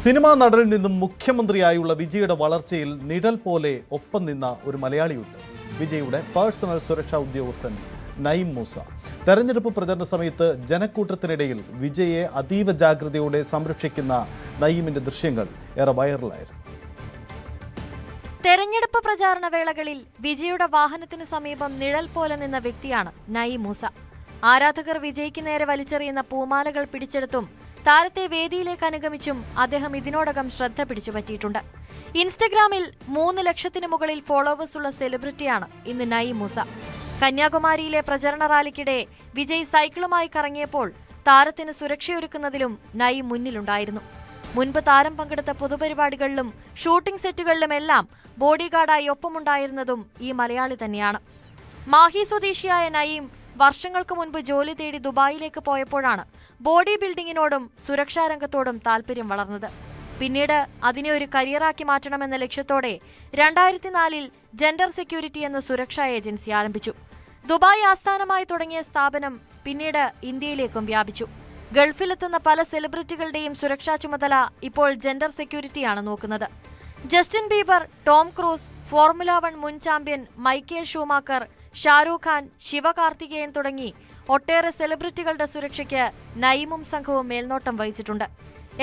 Cinema നടനിൽ നിന്നും മുഖ്യമന്ത്രിയായുള്ള വിജയുടെ വളർച്ചയിൽ നിഴൽ പോലെ ഒപ്പം നിന്ന ഒരു മലയാളിയുണ്ട്. വിജയുടെ പേഴ്സണൽ സുരക്ഷാ ഉദ്യോഗസ്ഥൻ നഈം മൂസ. തെരഞ്ഞെടുപ്പ് പ്രചരണ സമയത്ത് ജനക്കൂട്ടത്തിനിടയിൽ വിജയെ അതീവ ജാഗ്രതയോടെ സംരക്ഷിക്കുന്ന നഈമിന്റെ ദൃശ്യങ്ങൾ ഏറെ വൈറലായിരുന്നു. തെരഞ്ഞെടുപ്പ് പ്രചാരണ വേളകളിൽ വിജയുടെ വാഹനത്തിന് സമീപം നിഴൽ പോലെ നിന്ന വ്യക്തിയാണ് നഈം മൂസ. ആരാധകർ വിജയ്ക്ക് നേരെ വലിച്ചെറിയുന്ന പൂമാലകൾ പിടിച്ചെടുത്തും താരത്തെ വേദിയിലേക്ക് അനുഗമിച്ചും അദ്ദേഹം ഇതിനോടകം ശ്രദ്ധ പിടിച്ചുപറ്റിയിട്ടുണ്ട്. ഇൻസ്റ്റഗ്രാമിൽ 3 ലക്ഷത്തിന് മുകളിൽ ഫോളോവേഴ്സ് ഉള്ള സെലിബ്രിറ്റിയാണ് ഇന്ന് നഈം മൂസ. കന്യാകുമാരിയിലെ പ്രചരണ റാലിക്കിടെ വിജയ് സൈക്കിളുമായി കറങ്ങിയപ്പോൾ താരത്തിന് സുരക്ഷയൊരുക്കുന്നതിലും നഈം മുന്നിലുണ്ടായിരുന്നു. മുൻപ് താരം പങ്കെടുത്ത പൊതുപരിപാടികളിലും ഷൂട്ടിംഗ് സെറ്റുകളിലുമെല്ലാം ബോഡിഗാർഡായി ഒപ്പമുണ്ടായിരുന്നതും ഈ മലയാളി തന്നെയാണ്. മാഹി സ്വദേശിയായ നഈം വർഷങ്ങൾക്ക് മുൻപ് ജോലി തേടി ദുബായിലേക്ക് പോയപ്പോഴാണ് ബോഡി ബിൽഡിങ്ങിനോടും സുരക്ഷാ രംഗത്തോടും താൽപര്യം വളർന്നത്. പിന്നീട് അതിനെ ഒരു കരിയറാക്കി മാറ്റണമെന്ന ലക്ഷ്യത്തോടെ 2004-ൽ ജെൻഡർ സെക്യൂരിറ്റി എന്ന സുരക്ഷാ ഏജൻസി ആരംഭിച്ചു. ദുബായ് ആസ്ഥാനമായി തുടങ്ങിയ സ്ഥാപനം പിന്നീട് ഇന്ത്യയിലേക്കും വ്യാപിച്ചു. ഗൾഫിലെത്തുന്ന പല സെലിബ്രിറ്റികളുടെയും സുരക്ഷാ ചുമതല ഇപ്പോൾ ജെൻഡർ സെക്യൂരിറ്റിയാണ് നോക്കുന്നത്. Justin Bieber, Tom Cruise, Formula 1 മുൻ champion Michael Schumacher, Shahrukh Khan, Sivakarthikeyan തുടങ്ങി ഒട്ടേറെ സെലിബ്രിറ്റികളുടെ സുരക്ഷയ്ക്ക് നഈമും സംഘവും മേൽനോട്ടം വഹിച്ചിട്ടുണ്ട്.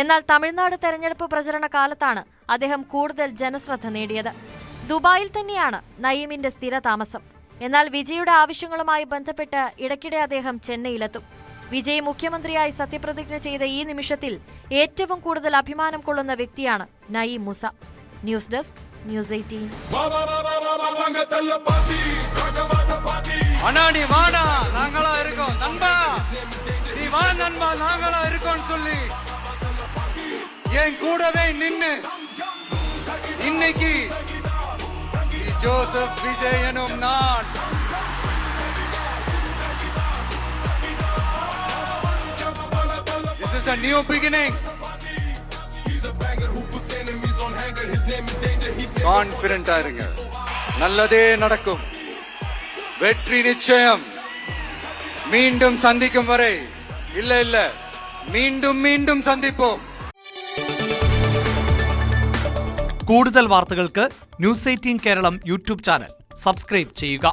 എന്നാൽ തമിഴ്നാട് തെരഞ്ഞെടുപ്പ് പ്രചരണ കാലത്താണ് അദ്ദേഹം കൂടുതൽ ജനശ്രദ്ധ നേടിയത്. ദുബായിൽ തന്നെയാണ് നഈമിന്റെ സ്ഥിര താമസം. എന്നാൽ വിജയുടെ ആവശ്യങ്ങളുമായി ബന്ധപ്പെട്ട് ഇടയ്ക്കിടെ അദ്ദേഹം ചെന്നൈയിലെത്തും. വിജയ് മുഖ്യമന്ത്രിയായി സത്യപ്രതിജ്ഞ ചെയ്ത ഈ നിമിഷത്തിൽ ഏറ്റവും കൂടുതൽ അഭിമാനം കൊള്ളുന്ന വ്യക്തിയാണ് Naeem Moosa. News desk, news 18. அண்ணா நீ வாடா, நாங்களா இருக்கோம். நண்பா நீ வா நண்பா, நாங்களா இருக்கோம் சொல்லி என் கூடவே நின்னு இன்னைக்கு ஜோசப் விஜய் எனும் நான் This is a new beginning. Confident ஆயிருங்க, நல்லதே நடக்கும், வெற்றி நிச்சயம். மீண்டும் சந்திக்கும் வரை இல்ல மீண்டும் மீண்டும் சந்திப்போம். കൂടുതൽ വാർത്തകൾക്ക് news 18 Keralam YouTube channel subscribe ചെയ്യുക.